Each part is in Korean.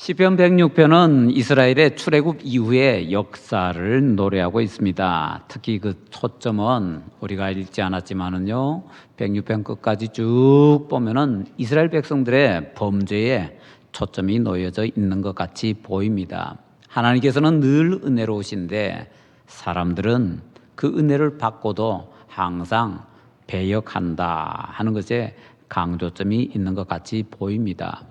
시편 106편은 이스라엘의 출애굽 이후의 역사를 노래하고 있습니다. 특히 그 초점은 우리가 읽지 않았지만은요, 106편 끝까지 쭉 보면은 이스라엘 백성들의 범죄에 초점이 놓여져 있는 것 같이 보입니다. 하나님께서는 늘 은혜로우신데 사람들은 그 은혜를 받고도 항상 배역한다 하는 것에 강조점이 있는 것 같이 보입니다.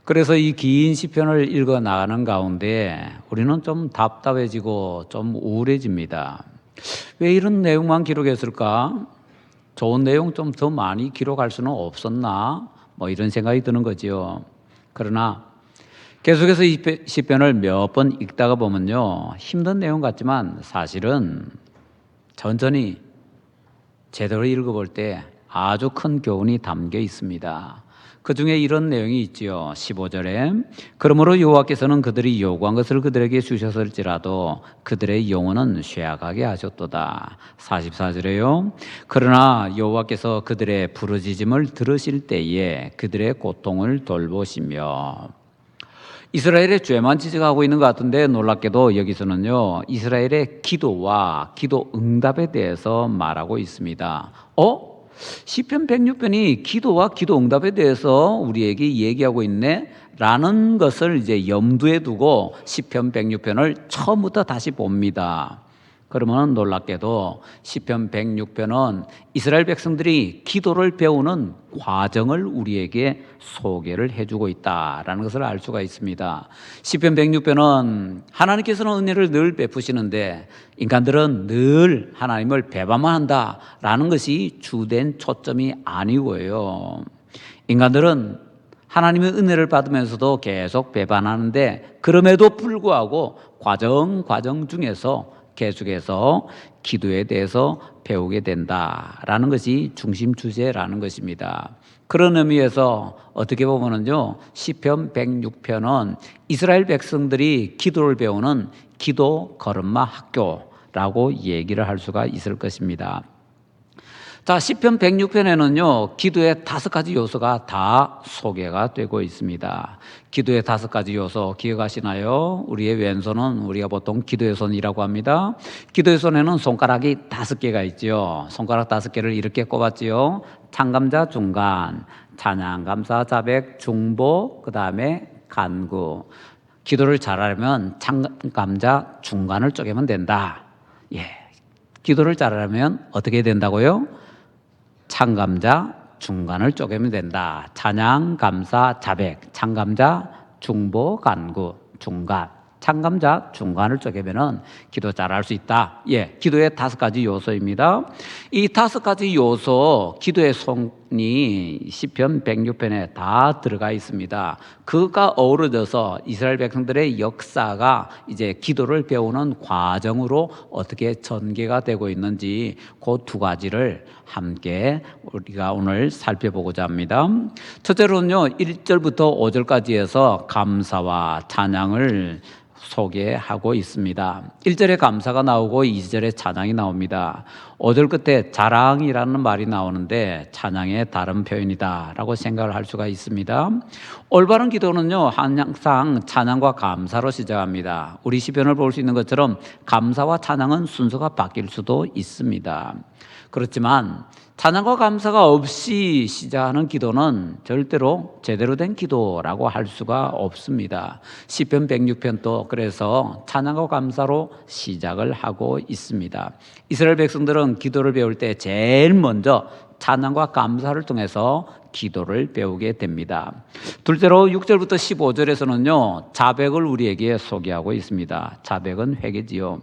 그래서 이 긴 시편을 읽어 나가는 가운데 우리는 좀 답답해지고 좀 우울해집니다. 왜 이런 내용만 기록했을까? 좋은 내용 좀 더 많이 기록할 수는 없었나? 이런 생각이 드는 거지요. 그러나 계속해서 이 시편을 몇 번 읽다가 보면요, 힘든 내용 같지만 사실은 천천히 제대로 읽어볼 때 아주 큰 교훈이 담겨 있습니다. 그 중에 이런 내용이 있지요. 15절에 그러므로 여호와께서는 그들이 요구한 것을 그들에게 주셨을지라도 그들의 영혼은 쇠약하게 하셨도다. 44절에요. 그러나 여호와께서 그들의 부르짖음을 들으실 때에 그들의 고통을 돌보시며. 이스라엘의 죄만 지적하고 있는 것 같은데 놀랍게도 여기서는요, 이스라엘의 기도와 기도 응답에 대해서 말하고 있습니다. 시편 106편이 기도와 기도 응답에 대해서 우리에게 얘기하고 있네 라는 것을 이제 염두에 두고 시편 106편을 처음부터 다시 봅니다. 그러면 놀랍게도 시편 106편은 이스라엘 백성들이 기도를 배우는 과정을 우리에게 소개를 해주고 있다라는 것을 알 수가 있습니다. 시편 106편은 하나님께서는 은혜를 늘 베푸시는데 인간들은 늘 하나님을 배반만 한다라는 것이 주된 초점이 아니고요. 인간들은 하나님의 은혜를 받으면서도 계속 배반하는데 그럼에도 불구하고 과정 중에서 계속해서 기도에 대해서 배우게 된다라는 것이 중심 주제라는 것입니다. 그런 의미에서 어떻게 보면은요, 시편 106편은 이스라엘 백성들이 기도를 배우는 기도 걸음마 학교라고 얘기를 할 수가 있을 것입니다. 자, 시편 106편에는요, 기도의 5가지 요소가 다 소개가 되고 있습니다. 기도의 5가지 요소 기억하시나요? 우리의 왼손은 우리가 보통 기도의 손이라고 합니다. 기도의 손에는 손가락이 5개가 있죠. 손가락 5개를 이렇게 꼽았지요. 창감자 중간, 찬양, 감사, 자백, 중보, 그 다음에 간구. 기도를 잘하려면 창감자 중간을 쪼개면 된다. 기도를 잘하려면 어떻게 된다고요? 창감자 중간을 쪼개면 된다. 찬양, 감사, 자백, 창감자, 중보, 간구, 중간. 창감자 중간을 쪼개면은 기도 잘할 수 있다. 기도의 5가지 요소입니다. 이 5가지 요소, 기도의 손이 시편 106편에 다 들어가 있습니다. 그가 어우러져서 이스라엘 백성들의 역사가 이제 기도를 배우는 과정으로 어떻게 전개가 되고 있는지 그 2가지를 함께 우리가 오늘 살펴보고자 합니다. 첫째로는요, 1절부터 5절까지 해서 감사와 찬양을 소개하고 있습니다. 1절에 감사가 나오고 2절에 찬양이 나옵니다. 5절 끝에 자랑이라는 말이 나오는데 찬양의 다른 표현이다 라고 생각을 할 수가 있습니다. 올바른 기도는요, 항상 찬양과 감사로 시작합니다. 우리 시편을 볼 수 있는 것처럼 감사와 찬양은 순서가 바뀔 수도 있습니다. 그렇지만 찬양과 감사가 없이 시작하는 기도는 절대로 제대로 된 기도라고 할 수가 없습니다. 시편 106편도 그래서 찬양과 감사로 시작을 하고 있습니다. 이스라엘 백성들은 기도를 배울 때 제일 먼저 찬양과 감사를 통해서 기도를 배우게 됩니다. 둘째로 6절부터 15절에서는요, 자백을 우리에게 소개하고 있습니다. 자백은 회개지요.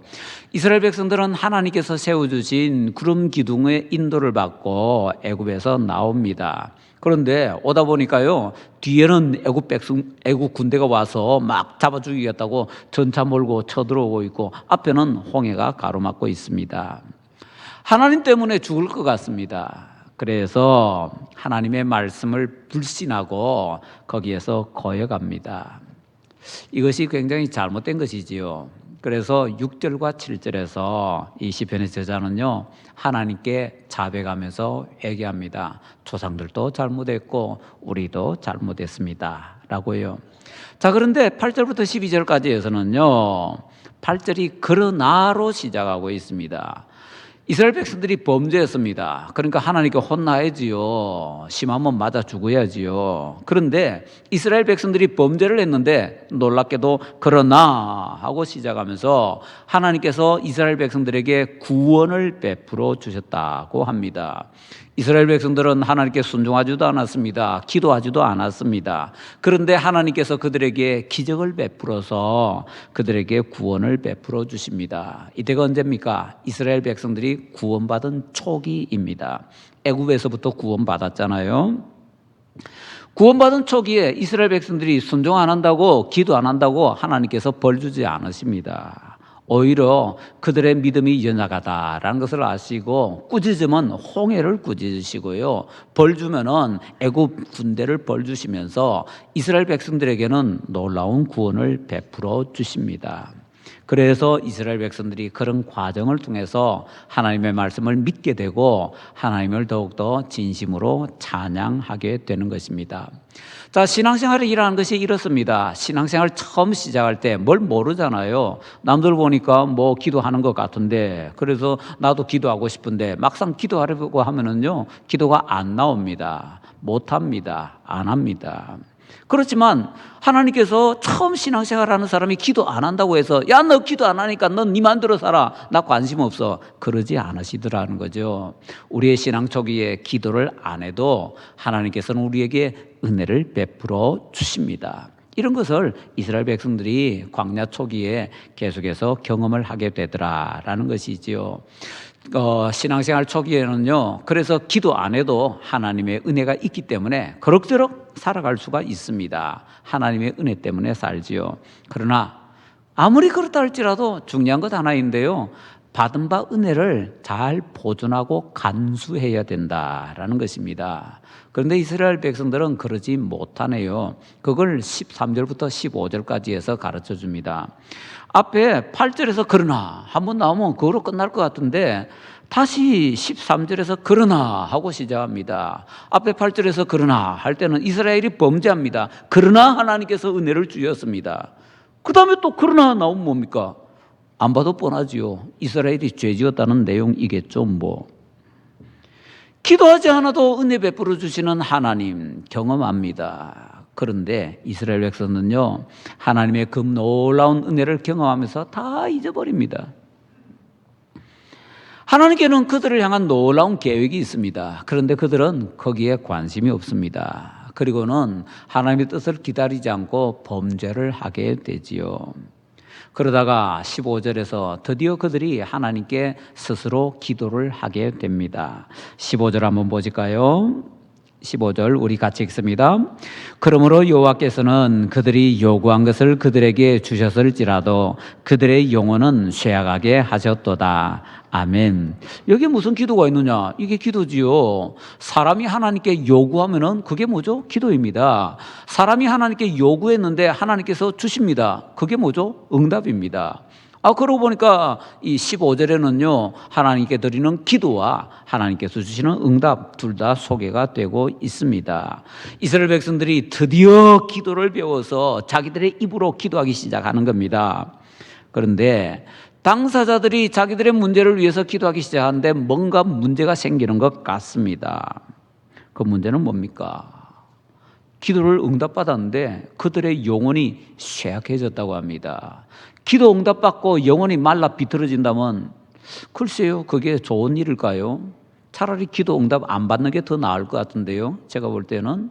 이스라엘 백성들은 하나님께서 세워주신 구름 기둥의 인도를 받고 애굽에서 나옵니다. 그런데 오다 보니까요, 뒤에는 애굽 군대가 와서 막 잡아 죽이겠다고 전차 몰고 쳐들어오고 있고 앞에는 홍해가 가로막고 있습니다. 하나님 때문에 죽을 것 같습니다. 그래서 하나님의 말씀을 불신하고 거기에서 거역합니다. 이것이 굉장히 잘못된 것이지요. 그래서 6절과 7절에서 이 시편의 저자는요, 하나님께 자백하면서 회개합니다. 조상들도 잘못했고 우리도 잘못했습니다 라고 해요. 자, 그런데 8절부터 12절까지에서는요, 8절이 그러나로 시작하고 있습니다. 이스라엘 백성들이 범죄했습니다. 그러니까 하나님께 혼나야지요. 심하면 맞아 죽어야지요. 그런데 이스라엘 백성들이 범죄를 했는데 놀랍게도 그러나 하고 시작하면서 하나님께서 이스라엘 백성들에게 구원을 베풀어 주셨다고 합니다. 이스라엘 백성들은 하나님께 순종하지도 않았습니다. 기도하지도 않았습니다. 그런데 하나님께서 그들에게 기적을 베풀어서 그들에게 구원을 베풀어 주십니다. 이때가 언제입니까? 이스라엘 백성들이 구원받은 초기입니다. 애굽에서부터 구원받았잖아요. 구원받은 초기에 이스라엘 백성들이 순종 안 한다고, 기도 안 한다고 하나님께서 벌 주지 않으십니다. 오히려 그들의 믿음이 연약하다라는 것을 아시고 꾸짖으면 홍해를 꾸짖으시고요, 벌 주면은 애굽 군대를 벌 주시면서 이스라엘 백성들에게는 놀라운 구원을 베풀어 주십니다. 그래서 이스라엘 백성들이 그런 과정을 통해서 하나님의 말씀을 믿게 되고 하나님을 더욱더 진심으로 찬양하게 되는 것입니다. 자, 신앙생활을 일하는 것이 이렇습니다. 신앙생활 처음 시작할 때 뭘 모르잖아요. 남들 보니까 뭐 기도하는 것 같은데, 그래서 나도 기도하고 싶은데 막상 기도하려고 하면은요, 기도가 안 나옵니다. 못 합니다. 안 합니다. 그렇지만 하나님께서 처음 신앙생활하는 사람이 기도 안 한다고 해서 야, 너 기도 안 하니까 넌 네 맘대로 살아, 나 관심 없어, 그러지 않으시더라는 거죠. 우리의 신앙 초기에 기도를 안 해도 하나님께서는 우리에게 은혜를 베풀어 주십니다. 이런 것을 이스라엘 백성들이 광야 초기에 계속해서 경험을 하게 되더라라는 것이지요. 신앙생활 초기에는요, 그래서 기도 안 해도 하나님의 은혜가 있기 때문에 그럭저럭 살아갈 수가 있습니다. 하나님의 은혜 때문에 살지요. 그러나 아무리 그렇다 할지라도 중요한 것 하나인데요, 받은 바 은혜를 잘 보존하고 간수해야 된다라는 것입니다. 그런데 이스라엘 백성들은 그러지 못하네요. 그걸 13절부터 15절까지 해서 가르쳐 줍니다. 앞에 8절에서 그러나 한번 나오면 그거로 끝날 것 같은데 다시 13절에서 그러나 하고 시작합니다. 앞에 8절에서 그러나 할 때는 이스라엘이 범죄합니다. 그러나 하나님께서 은혜를 주셨습니다. 그 다음에 또 그러나 나오면 뭡니까? 안 봐도 뻔하지요. 이스라엘이 죄 지었다는 내용이겠죠. 뭐 기도하지 않아도 은혜 베풀어 주시는 하나님 경험합니다. 그런데 이스라엘 백성은요, 하나님의 그 놀라운 은혜를 경험하면서 다 잊어버립니다. 하나님께는 그들을 향한 놀라운 계획이 있습니다. 그런데 그들은 거기에 관심이 없습니다. 그리고는 하나님의 뜻을 기다리지 않고 범죄를 하게 되지요. 그러다가 15절에서 드디어 그들이 하나님께 스스로 기도를 하게 됩니다. 15절 한번 보실까요? 15절 우리 같이 읽습니다. 그러므로 여호와께서는 그들이 요구한 것을 그들에게 주셨을지라도 그들의 영혼은 쇠약하게 하셨도다. 아멘. 여기에 무슨 기도가 있느냐? 이게 기도지요. 사람이 하나님께 요구하면은 그게 뭐죠? 기도입니다. 사람이 하나님께 요구했는데 하나님께서 주십니다. 그게 뭐죠? 응답입니다. 그러고 보니까 이 15절에는요, 하나님께 드리는 기도와 하나님께서 주시는 응답 둘 다 소개가 되고 있습니다. 이스라엘 백성들이 드디어 기도를 배워서 자기들의 입으로 기도하기 시작하는 겁니다. 그런데 당사자들이 자기들의 문제를 위해서 기도하기 시작하는데 뭔가 문제가 생기는 것 같습니다. 그 문제는 뭡니까? 기도를 응답받았는데 그들의 영혼이 쇠약해졌다고 합니다. 기도 응답받고 영혼이 말라 비틀어진다면 글쎄요, 그게 좋은 일일까요? 차라리 기도 응답 안 받는 게 더 나을 것 같은데요. 제가 볼 때는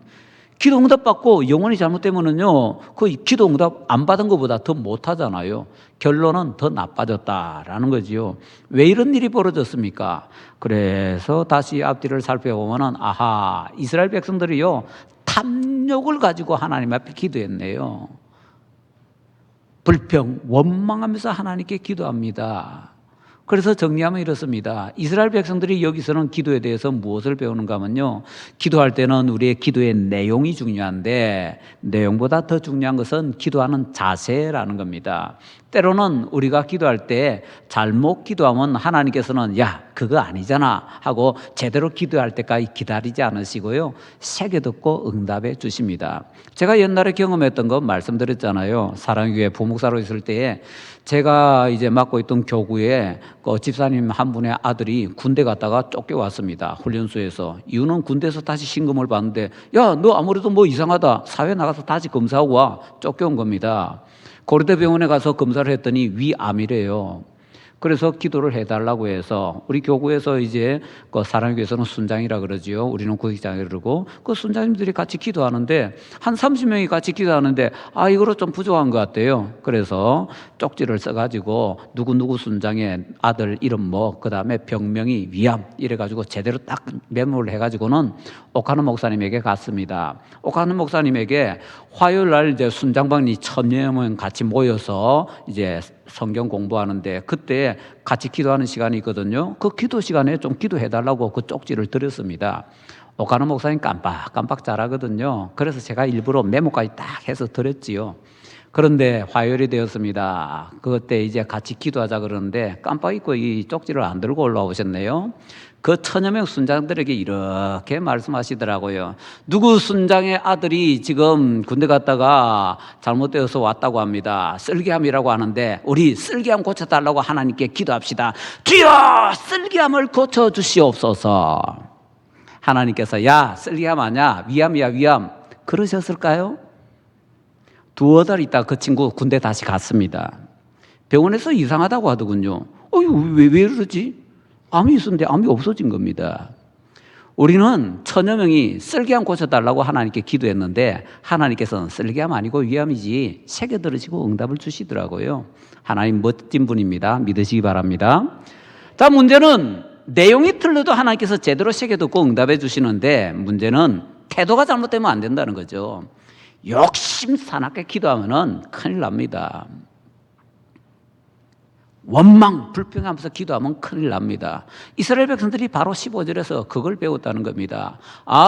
기도 응답 받고 영혼이 잘못되면은요, 그 기도 응답 안 받은 것보다 더 못하잖아요. 결론은 더 나빠졌다라는 거지요. 왜 이런 일이 벌어졌습니까? 그래서 다시 앞뒤를 살펴보면은 아하, 이스라엘 백성들이요, 탐욕을 가지고 하나님 앞에 기도했네요. 불평, 원망하면서 하나님께 기도합니다. 그래서 정리하면 이렇습니다. 이스라엘 백성들이 여기서는 기도에 대해서 무엇을 배우는가 하면요, 기도할 때는 우리의 기도의 내용이 중요한데 내용보다 더 중요한 것은 기도하는 자세라는 겁니다. 때로는 우리가 기도할 때 잘못 기도하면 하나님께서는 야, 그거 아니잖아 하고 제대로 기도할 때까지 기다리지 않으시고요. 새겨 듣고 응답해 주십니다. 제가 옛날에 경험했던 거 말씀드렸잖아요. 사랑교회 부목사로 있을 때에 제가 이제 맡고 있던 교구에 그 집사님 한 분의 아들이 군대 갔다가 쫓겨왔습니다. 훈련소에서. 이유는 군대에서 다시 신금을 받는데 야, 너 아무래도 뭐 이상하다. 사회 나가서 다시 검사하고 와. 쫓겨온 겁니다. 고려대병원에 가서 검사를 했더니 위암이래요. 그래서 기도를 해달라고 해서 우리 교구에서 이제 그 사랑교회에서는 순장이라 그러지요. 우리는 구역장이라 그러고 그 순장님들이 같이 기도하는데 한 30명이 같이 기도하는데 이거로 좀 부족한 것 같아요. 그래서 쪽지를 써가지고 누구누구 순장의 아들 이름 뭐 그다음에 병명이 위암 이래가지고 제대로 딱 메모를 해가지고는 옥하는 목사님에게 갔습니다. 옥하는 목사님에게 화요일 날 이제 순장방이 1000명 같이 모여서 이제 성경 공부하는데 그때 같이 기도하는 시간이 있거든요. 그 기도 시간에 좀 기도해달라고 그 쪽지를 드렸습니다. 옥하는 목사님 깜빡 잘하거든요. 그래서 제가 일부러 메모까지 딱 해서 드렸지요. 그런데 화요일이 되었습니다. 그때 이제 같이 기도하자 그러는데 깜빡 잊고 이 쪽지를 안 들고 올라오셨네요. 그 1000여 명 순장들에게 이렇게 말씀하시더라고요. 누구 순장의 아들이 지금 군대 갔다가 잘못되어서 왔다고 합니다. 쓸개암이라고 하는데 우리 쓸개암 고쳐달라고 하나님께 기도합시다. 주여 쓸개암을 고쳐주시옵소서. 하나님께서 야 쓸개암 아니야 위암이야 위암 그러셨을까요? 두어 달 있다 그 친구 군대 다시 갔습니다. 병원에서 이상하다고 하더군요. 왜 그러지? 암이 있었는데 암이 없어진 겁니다. 우리는 1000여 명이 쓸개암 고쳐달라고 하나님께 기도했는데 하나님께서는 쓸개암 아니고 위암이지 새겨 들으시고 응답을 주시더라고요. 하나님 멋진 분입니다. 믿으시기 바랍니다. 자, 문제는 내용이 틀려도 하나님께서 제대로 새겨 듣고 응답해 주시는데 문제는 태도가 잘못되면 안 된다는 거죠. 욕심 사납게 기도하면 큰일 납니다. 원망, 불평하면서 기도하면 큰일 납니다. 이스라엘 백성들이 바로 15절에서 그걸 배웠다는 겁니다.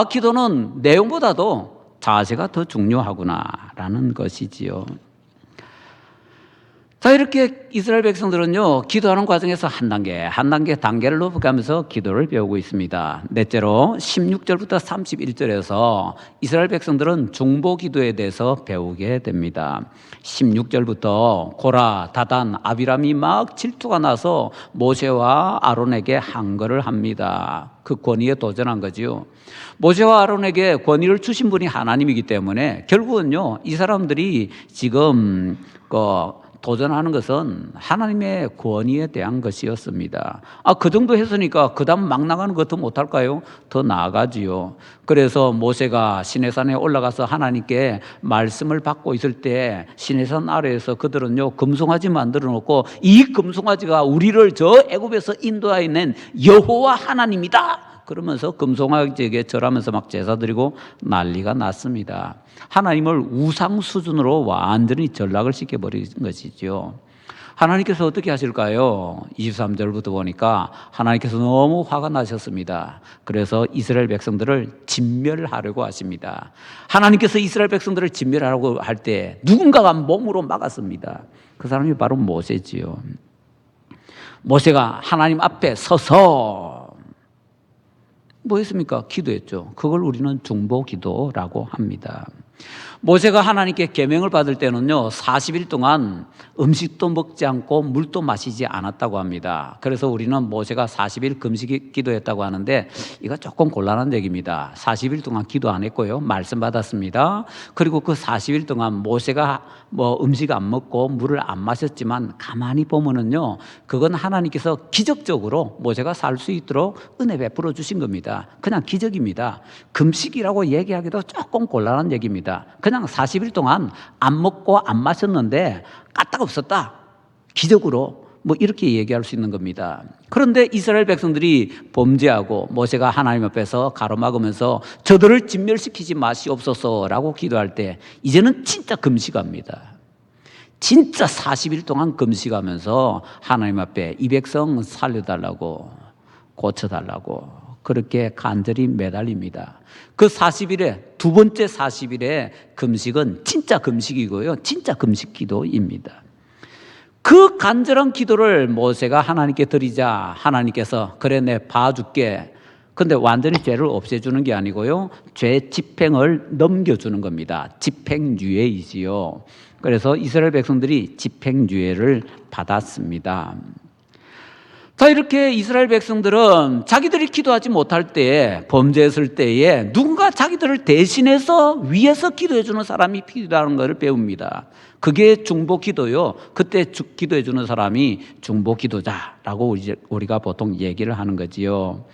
기도는 내용보다도 자세가 더 중요하구나라는 것이지요. 자, 이렇게 이스라엘 백성들은요, 기도하는 과정에서 한 단계 단계를 높여가면서 기도를 배우고 있습니다. 넷째로 16절부터 31절에서 이스라엘 백성들은 중보 기도에 대해서 배우게 됩니다. 16절부터 고라, 다단, 아비람이 막 질투가 나서 모세와 아론에게 항거를 합니다. 그 권위에 도전한 거지요. 모세와 아론에게 권위를 주신 분이 하나님이기 때문에 결국은요, 이 사람들이 지금 도전하는 것은 하나님의 권위에 대한 것이었습니다. 그 정도 했으니까 그 다음 막 나가는 거 더 못할까요? 더 나아가지요. 그래서 모세가 시내산에 올라가서 하나님께 말씀을 받고 있을 때 시내산 아래에서 그들은요 금송아지 만들어 놓고 이 금송아지가 우리를 저 애굽에서 인도하여 낸 여호와 하나님이다 그러면서 금송아지에게 절하면서 막 제사 드리고 난리가 났습니다. 하나님을 우상 수준으로 완전히 전락을 시켜버린 것이죠. 하나님께서 어떻게 하실까요? 23절부터 보니까 하나님께서 너무 화가 나셨습니다. 그래서 이스라엘 백성들을 진멸하려고 하십니다. 하나님께서 이스라엘 백성들을 진멸하려고 할 때 누군가가 몸으로 막았습니다. 그 사람이 바로 모세지요. 모세가 하나님 앞에 서서 뭐 했습니까? 기도했죠. 그걸 우리는 중보 기도라고 합니다. 모세가 하나님께 계명을 받을 때는요 40일 동안 음식도 먹지 않고 물도 마시지 않았다고 합니다. 그래서 우리는 모세가 40일 금식 기도했다고 하는데 이거 조금 곤란한 얘기입니다. 40일 동안 기도 안 했고요 말씀 받았습니다. 그리고 그 40일 동안 모세가 음식 안 먹고 물을 안 마셨지만 가만히 보면은요 그건 하나님께서 기적적으로 모세가 살 수 있도록 은혜 베풀어 주신 겁니다. 그냥 기적입니다. 금식이라고 얘기하기도 조금 곤란한 얘기입니다. 그냥 40일 동안 안 먹고 안 마셨는데 까딱 없었다. 기적으로 이렇게 얘기할 수 있는 겁니다. 그런데 이스라엘 백성들이 범죄하고 모세가 하나님 앞에서 가로막으면서 저들을 진멸시키지 마시옵소서라고 기도할 때 이제는 진짜 금식합니다. 진짜 40일 동안 금식하면서 하나님 앞에 이 백성 살려달라고 고쳐달라고 그렇게 간절히 매달립니다. 그 40일에 두 번째 40일의 금식은 진짜 금식이고요. 진짜 금식 기도입니다. 그 간절한 기도를 모세가 하나님께 드리자 하나님께서 그래 내 봐줄게. 근데 완전히 죄를 없애주는 게 아니고요, 죄 집행을 넘겨주는 겁니다. 집행유예이지요. 그래서 이스라엘 백성들이 집행유예를 받았습니다. 자, 이렇게 이스라엘 백성들은 자기들이 기도하지 못할 때에, 범죄했을 때에 누군가 자기들을 대신해서 위에서 기도해 주는 사람이 필요하다는 것을 배웁니다. 그게 중보기도요. 그때 기도해 주는 사람이 중보기도자라고 우리가 보통 얘기를 하는 거지요.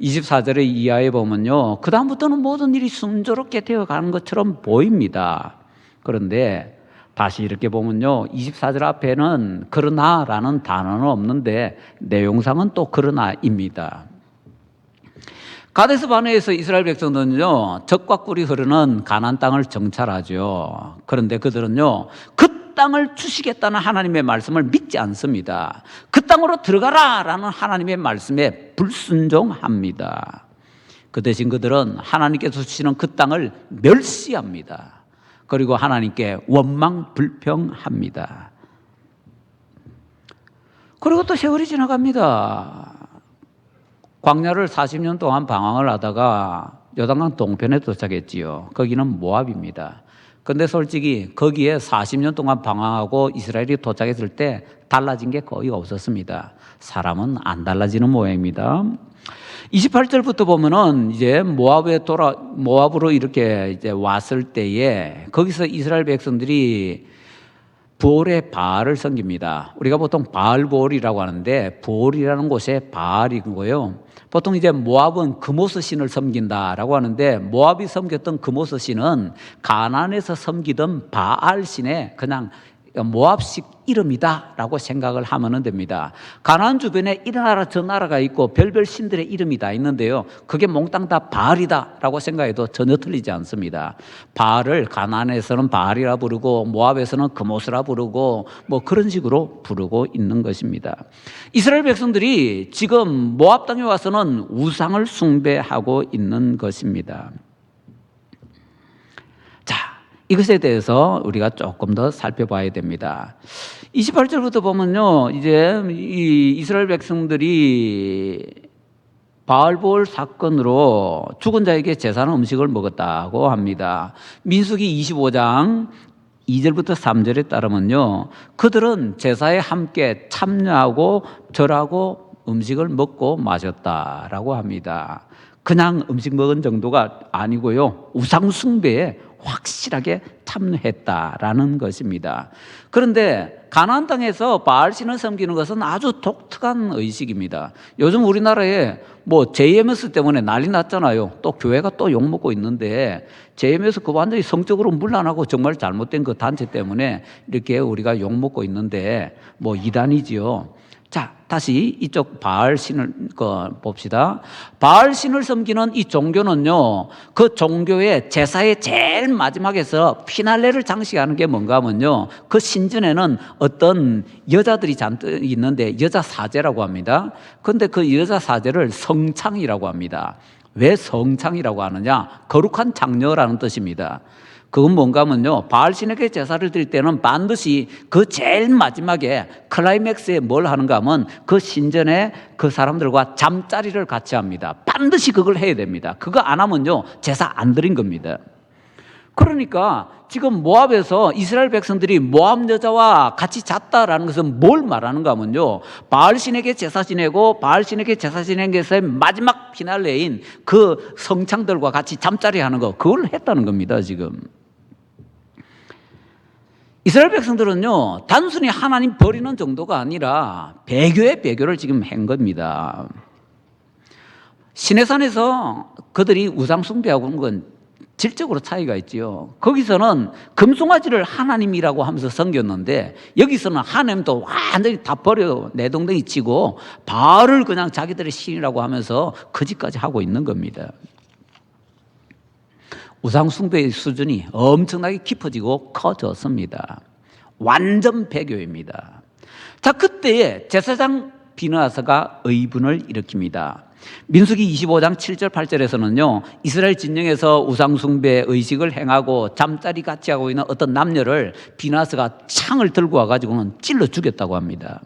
24절의 이하에 보면요, 그 다음부터는 모든 일이 순조롭게 되어가는 것처럼 보입니다. 그런데 다시 이렇게 보면요, 24절 앞에는 그러나라는 단어는 없는데 내용상은 또 그러나입니다. 가데스 바네에서 이스라엘 백성들은요, 적과 꿀이 흐르는 가나안 땅을 정찰하죠. 그런데 그들은요, 그 땅을 주시겠다는 하나님의 말씀을 믿지 않습니다. 그 땅으로 들어가라라는 하나님의 말씀에 불순종합니다. 그 대신 그들은 하나님께서 주시는 그 땅을 멸시합니다. 그리고 하나님께 원망 불평합니다. 그리고 또 세월이 지나갑니다. 광야를 40년 동안 방황을 하다가 요단강 동편에 도착했지요. 거기는 모압입니다. 근데 솔직히 거기에 40년 동안 방황하고 이스라엘이 도착했을 때 달라진 게 거의 없었습니다. 사람은 안 달라지는 모양입니다. 28절부터 보면은 이제 모압으로 이렇게 이제 왔을 때에 거기서 이스라엘 백성들이 부올의 바알을 섬깁니다. 우리가 보통 바알보올이라고 하는데 부올이라는 곳에 바알이고요. 보통 이제 모압은 그모스 신을 섬긴다라고 하는데 모압이 섬겼던 그모스 신은 가나안에서 섬기던 바알 신의 그냥 모압식 이름이다라고 생각을 하면 됩니다. 가나안 주변에 이 나라 저 나라가 있고 별별 신들의 이름이 다 있는데요, 그게 몽땅 다 바알이다라고 생각해도 전혀 틀리지 않습니다. 바알을 가나안에서는 바알이라 부르고 모압에서는 그모스라 부르고 뭐 그런 식으로 부르고 있는 것입니다. 이스라엘 백성들이 지금 모압 땅에 와서는 우상을 숭배하고 있는 것입니다. 이것에 대해서 우리가 조금 더 살펴봐야 됩니다. 28절부터 보면요, 이제 이 이스라엘 백성들이 바알보올 사건으로 죽은 자에게 제사는 음식을 먹었다고 합니다. 민수기 25장 2절부터 3절에 따르면요, 그들은 제사에 함께 참여하고 절하고 음식을 먹고 마셨다라고 합니다. 그냥 음식 먹은 정도가 아니고요, 우상 숭배에 확실하게 참여했다라는 것입니다. 그런데 가나안 땅에서 바알신을 섬기는 것은 아주 독특한 의식입니다. 요즘 우리나라에 뭐 JMS 때문에 난리 났잖아요. 또 교회가 또 욕먹고 있는데 JMS 그 완전히 성적으로 문란하고 정말 잘못된 그 단체 때문에 이렇게 우리가 욕먹고 있는데 뭐 이단이지요. 자, 다시 이쪽 바알신을 봅시다. 바알신을 섬기는 이 종교는요, 그 종교의 제사의 제일 마지막에서 피날레를 장식하는 게 뭔가 하면요, 그 신전에는 어떤 여자들이 잔뜩 있는데 여자 사제라고 합니다. 그런데 그 여자 사제를 성창이라고 합니다. 왜 성창이라고 하느냐? 거룩한 장녀라는 뜻입니다. 그건 뭔가 하면요, 바알신에게 제사를 드릴 때는 반드시 그 제일 마지막에 클라이맥스에 뭘 하는가 하면 그 신전에 그 사람들과 잠자리를 같이 합니다. 반드시 그걸 해야 됩니다. 그거 안 하면요, 제사 안 드린 겁니다. 그러니까 지금 모압에서 이스라엘 백성들이 모압 여자와 같이 잤다라는 것은 뭘 말하는가 하면요, 바알신에게 제사 지내고 바알신에게 제사 지낸 것의 마지막 피날레인 그 성창들과 같이 잠자리 하는 거, 그걸 했다는 겁니다. 지금 이스라엘 백성들은요, 단순히 하나님 버리는 정도가 아니라 배교의 배교를 지금 한 겁니다. 시내산에서 그들이 우상 숭배하고 있는 건 질적으로 차이가 있지요. 거기서는 금송아지를 하나님이라고 하면서 섬겼는데 여기서는 하나님도 완전히 다 버려 내동댕이 치고 바알을 그냥 자기들의 신이라고 하면서 거짓까지 하고 있는 겁니다. 우상 숭배의 수준이 엄청나게 깊어지고 커졌습니다. 완전 배교입니다. 자, 그때에 제사장 비느하스가 의분을 일으킵니다. 민수기 25장 7절 8절에서는요, 이스라엘 진영에서 우상숭배 의식을 행하고 잠자리 같이 하고 있는 어떤 남녀를 비느하스가 창을 들고 와가지고는 찔러 죽였다고 합니다.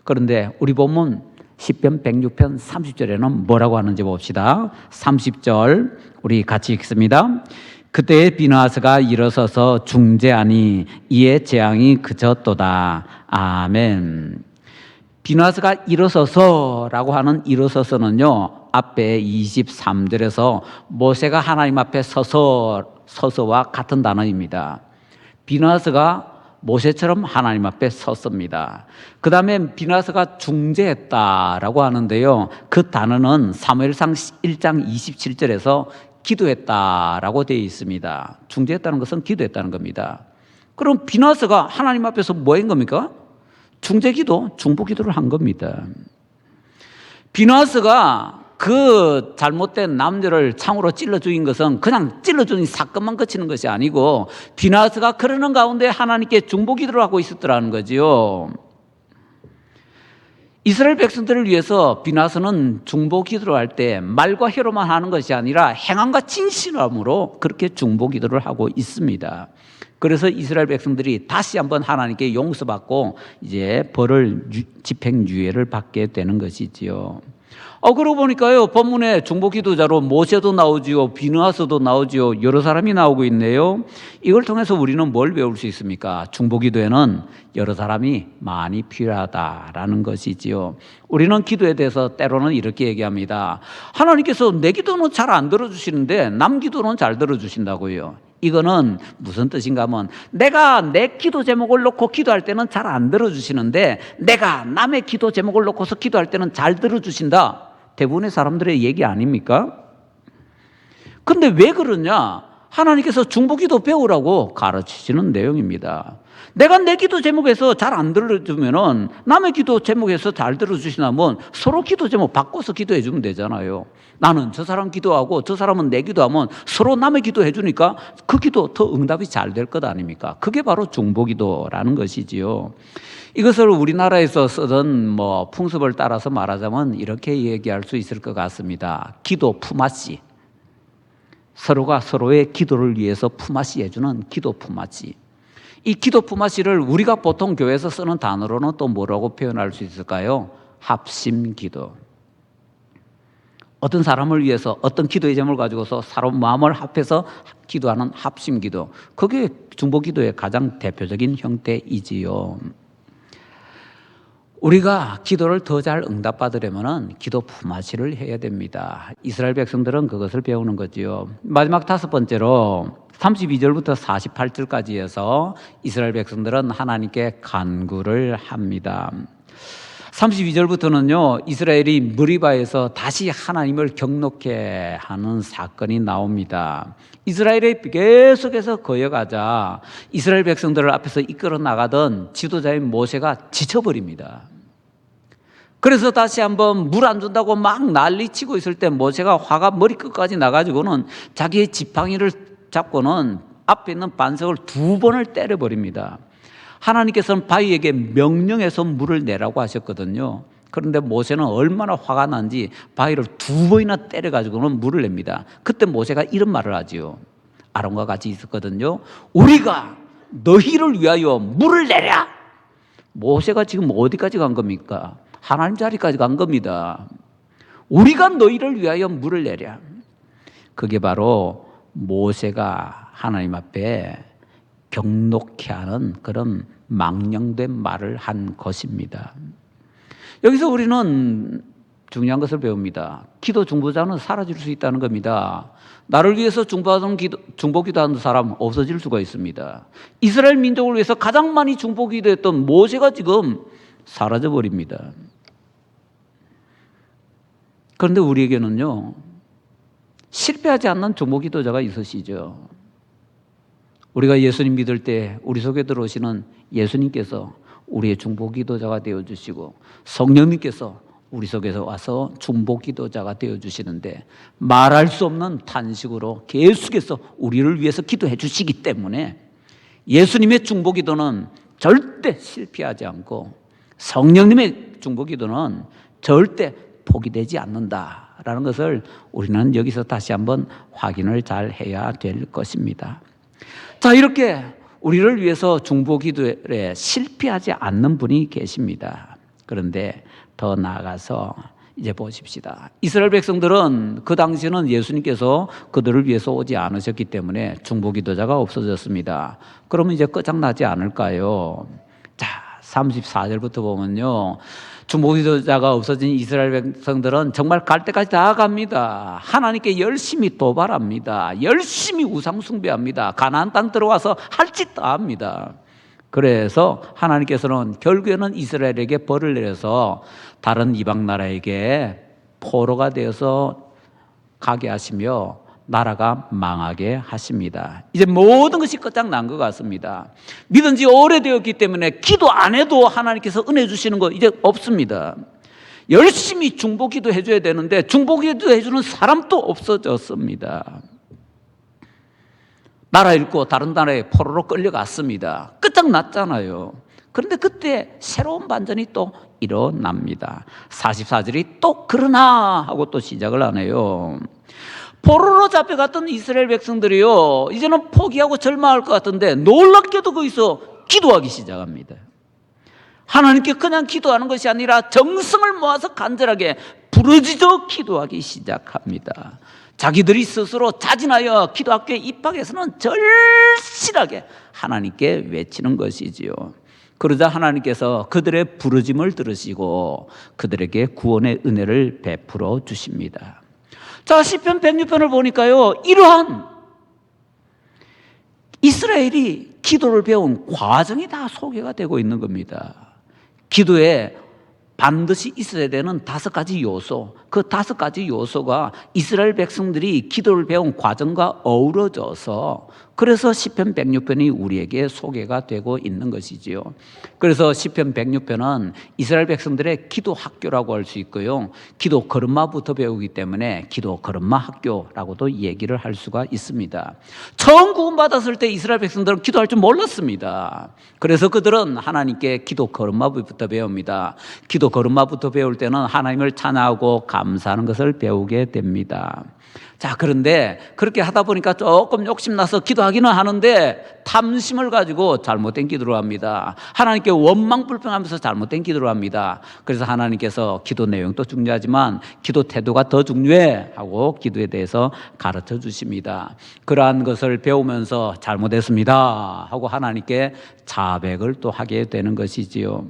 그런데 우리 본문 10편 106편 30절에는 뭐라고 하는지 봅시다. 30절 우리 같이 읽습니다. 그때 비느하스가 일어서서 중재하니 이에 재앙이 그쳤도다. 아멘. 비느하스가 일어서서라고 하는 일어서서는요, 앞에 23절에서 모세가 하나님 앞에 서서와 같은 단어입니다. 비느하스가 모세처럼 하나님 앞에 섰습니다. 그 다음에 비느하스가 중재했다라고 하는데요, 그 단어는 사무엘상 1장 27절에서 기도했다라고 되어 있습니다. 중재했다는 것은 기도했다는 겁니다. 그럼 비느하스가 하나님 앞에서 뭐 한 겁니까? 중재기도, 중보기도를 한 겁니다. 비느하스가 그 잘못된 남녀를 창으로 찔러 죽인 것은 그냥 찔러 죽인 사건만 그치는 것이 아니고 비느하스가 그러는 가운데 하나님께 중보기도를 하고 있었더라는 거지요. 이스라엘 백성들을 위해서 비느하스는 중보기도를 할 때 말과 혀로만 하는 것이 아니라 행함과 진실함으로 그렇게 중보기도를 하고 있습니다. 그래서 이스라엘 백성들이 다시 한번 하나님께 용서받고 이제 벌을 집행유예를 받게 되는 것이지요. 그러고 보니까요, 본문에 중보기도자로 모세도 나오지요, 비느하스도 나오지요, 여러 사람이 나오고 있네요. 이걸 통해서 우리는 뭘 배울 수 있습니까? 중보기도에는 여러 사람이 많이 필요하다라는 것이지요. 우리는 기도에 대해서 때로는 이렇게 얘기합니다. 하나님께서 내 기도는 잘 안 들어주시는데 남 기도는 잘 들어주신다고요. 이거는 무슨 뜻인가 하면 내가 내 기도 제목을 놓고 기도할 때는 잘 안 들어주시는데 내가 남의 기도 제목을 놓고서 기도할 때는 잘 들어주신다. 대부분의 사람들의 얘기 아닙니까? 근데 왜 그러냐? 하나님께서 중보기도 배우라고 가르치시는 내용입니다. 내가 내 기도 제목에서 잘 안 들어주면은 남의 기도 제목에서 잘 들어주시나면 서로 기도 제목 바꿔서 기도해 주면 되잖아요. 나는 저 사람 기도하고 저 사람은 내 기도하면 서로 남의 기도해 주니까 그 기도 더 응답이 잘 될 것 아닙니까? 그게 바로 중보기도라는 것이지요. 이것을 우리나라에서 쓰던 풍습을 따라서 말하자면 이렇게 얘기할 수 있을 것 같습니다. 기도 품앗이. 서로가 서로의 기도를 위해서 품앗이 해주는 기도 품앗이. 이 기도 품앗이를 우리가 보통 교회에서 쓰는 단어로는 또 뭐라고 표현할 수 있을까요? 합심기도. 어떤 사람을 위해서 어떤 기도의 제목을 가지고서 서로 마음을 합해서 기도하는 합심기도. 그게 중보기도의 가장 대표적인 형태이지요. 우리가 기도를 더 잘 응답받으려면 기도 품앗이를 해야 됩니다. 이스라엘 백성들은 그것을 배우는 거지요. 마지막 5번째로 32절부터 48절까지 해서 이스라엘 백성들은 하나님께 간구를 합니다. 32절부터는요, 이스라엘이 무리바에서 다시 하나님을 경노케 하는 사건이 나옵니다. 이스라엘이 계속해서 거여가자 이스라엘 백성들을 앞에서 이끌어 나가던 지도자인 모세가 지쳐버립니다. 그래서 다시 한번 물 안 준다고 막 난리치고 있을 때 모세가 화가 머리끝까지 나가지고는 자기의 지팡이를 잡고는 앞에 있는 반석을 2번을 때려버립니다. 하나님께서는 바위에게 명령해서 물을 내라고 하셨거든요. 그런데 모세는 얼마나 화가 난지 바위를 2번이나 때려가지고는 물을 냅니다. 그때 모세가 이런 말을 하지요. 아론과 같이 있었거든요. 우리가 너희를 위하여 물을 내랴. 모세가 지금 어디까지 간 겁니까? 하나님 자리까지 간 겁니다. 우리가 너희를 위하여 물을 내랴. 그게 바로 모세가 하나님 앞에 경록케 하는 그런 망령된 말을 한 것입니다. 여기서 우리는 중요한 것을 배웁니다. 기도 중보자는 사라질 수 있다는 겁니다. 나를 위해서 중보기도하는 사람 없어질 수가 있습니다. 이스라엘 민족을 위해서 가장 많이 중보기도했던 모세가 지금 사라져버립니다. 그런데 우리에게는요, 실패하지 않는 중보기도자가 있으시죠. 우리가 예수님 믿을 때 우리 속에 들어오시는 예수님께서 우리의 중보기도자가 되어주시고 성령님께서 우리 속에서 와서 중보기도자가 되어주시는데 말할 수 없는 탄식으로 계속해서 우리를 위해서 기도해 주시기 때문에 예수님의 중보기도는 절대 실패하지 않고 성령님의 중보기도는 절대 포기되지 않는다라는 것을 우리는 여기서 다시 한번 확인을 잘 해야 될 것입니다. 자, 이렇게 우리를 위해서 중보기도에 실패하지 않는 분이 계십니다. 그런데 더 나아가서 이제 보십시다. 이스라엘 백성들은 그 당시에는 예수님께서 그들을 위해서 오지 않으셨기 때문에 중보기도자가 없어졌습니다. 그러면 이제 끝장나지 않을까요? 자, 34절부터 보면요, 중보기도자가 없어진 이스라엘 백성들은 정말 갈 때까지 다 갑니다. 하나님께 열심히 도발합니다. 열심히 우상 숭배합니다. 가나안 땅 들어와서 할 짓 다 합니다. 그래서 하나님께서는 결국에는 이스라엘에게 벌을 내려서 다른 이방 나라에게 포로가 되어서 가게 하시며 나라가 망하게 하십니다. 이제 모든 것이 끝장난 것 같습니다. 믿은 지 오래되었기 때문에 기도 안 해도 하나님께서 은혜 주시는 거 이제 없습니다. 열심히 중보기도 해줘야 되는데 중보기도 해주는 사람도 없어졌습니다. 나라 잃고 다른 나라에 포로로 끌려갔습니다. 끝장났잖아요. 그런데 그때 새로운 반전이 또 일어납니다. 44절이 또 그러나 하고 또 시작을 하네요. 포로로 잡혀갔던 이스라엘 백성들이요, 이제는 포기하고 절망할 것 같은데 놀랍게도 거기서 기도하기 시작합니다. 하나님께 그냥 기도하는 것이 아니라 정성을 모아서 간절하게 부르짖어 기도하기 시작합니다. 자기들이 스스로 자진하여 기도학교에 입학해서는 절실하게 하나님께 외치는 것이지요. 그러자 하나님께서 그들의 부르짐을 들으시고 그들에게 구원의 은혜를 베풀어 주십니다. 자, 시편 106편을 보니까요, 이러한 이스라엘이 기도를 배운 과정이 다 소개가 되고 있는 겁니다. 기도에 반드시 있어야 되는 5가지 요소, 그 5가지 요소가 이스라엘 백성들이 기도를 배운 과정과 어우러져서 그래서 시편 106편이 우리에게 소개가 되고 있는 것이지요. 그래서 시편 106편은 이스라엘 백성들의 기도 학교라고 할 수 있고요, 기도 걸음마부터 배우기 때문에 기도 걸음마 학교라고도 얘기를 할 수가 있습니다. 처음 구원받았을 때 이스라엘 백성들은 기도할 줄 몰랐습니다. 그래서 그들은 하나님께 기도 걸음마부터 배웁니다. 기도 걸음마부터 배울 때는 하나님을 찬양하고 감사하는 것을 배우게 됩니다. 자, 그런데 그렇게 하다 보니까 조금 욕심나서 기도하기는 하는데 탐심을 가지고 잘못된 기도를 합니다. 하나님께 원망 불평하면서 잘못된 기도를 합니다. 그래서 하나님께서 기도 내용도 중요하지만 기도 태도가 더 중요해 하고 기도에 대해서 가르쳐 주십니다. 그러한 것을 배우면서 잘못했습니다 하고 하나님께 자백을 또 하게 되는 것이지요.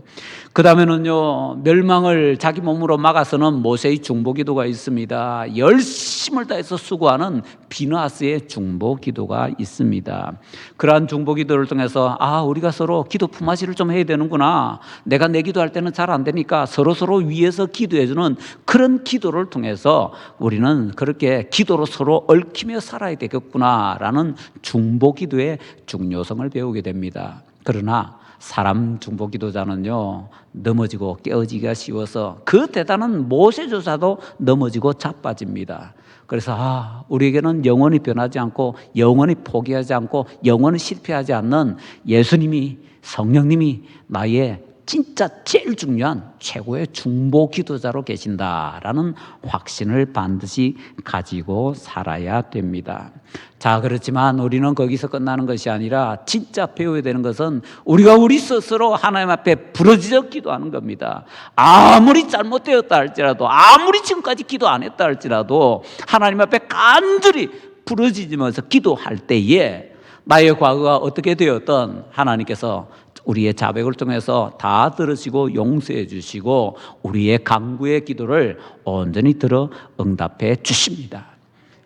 그 다음에는요, 멸망을 자기 몸으로 막아서는 모세의 중보기도가 있습니다. 열심을 다해서 수고하는 비느하스의 중보기도가 있습니다. 그러한 중보기도를 통해서 우리가 서로 기도 품앗이를 좀 해야 되는구나, 내가 내 기도할 때는 잘 안 되니까 서로 위해서 기도해주는 그런 기도를 통해서 우리는 그렇게 기도로 서로 얽히며 살아야 되겠구나라는 중보기도의 중요성을 배우게 됩니다. 그러나 사람 중보기도자는요, 넘어지고 깨어지기가 쉬워서 그 대단한 모세조차도 넘어지고 자빠집니다. 그래서 우리에게는 영원히 변하지 않고 영원히 포기하지 않고 영원히 실패하지 않는 예수님이, 성령님이 나의 진짜 제일 중요한 최고의 중보기도자로 계신다라는 확신을 반드시 가지고 살아야 됩니다. 자, 그렇지만 우리는 거기서 끝나는 것이 아니라 진짜 배워야 되는 것은 우리가 우리 스스로 하나님 앞에 부르짖어 기도하는 겁니다. 아무리 잘못되었다 할지라도, 아무리 지금까지 기도 안 했다 할지라도 하나님 앞에 간절히 부르짖으면서 기도할 때에 나의 과거가 어떻게 되었던 하나님께서 우리의 자백을 통해서 다 들으시고 용서해 주시고 우리의 간구의 기도를 온전히 들어 응답해 주십니다.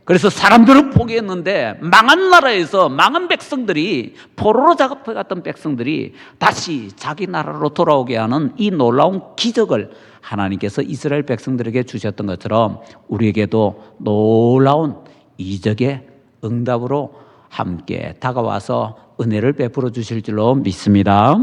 그래서 사람들은 포기했는데 망한 나라에서 망한 백성들이, 포로로 잡혀갔던 백성들이 다시 자기 나라로 돌아오게 하는 이 놀라운 기적을 하나님께서 이스라엘 백성들에게 주셨던 것처럼 우리에게도 놀라운 이적의 응답으로 함께 다가와서 은혜를 베풀어 주실 줄로 믿습니다.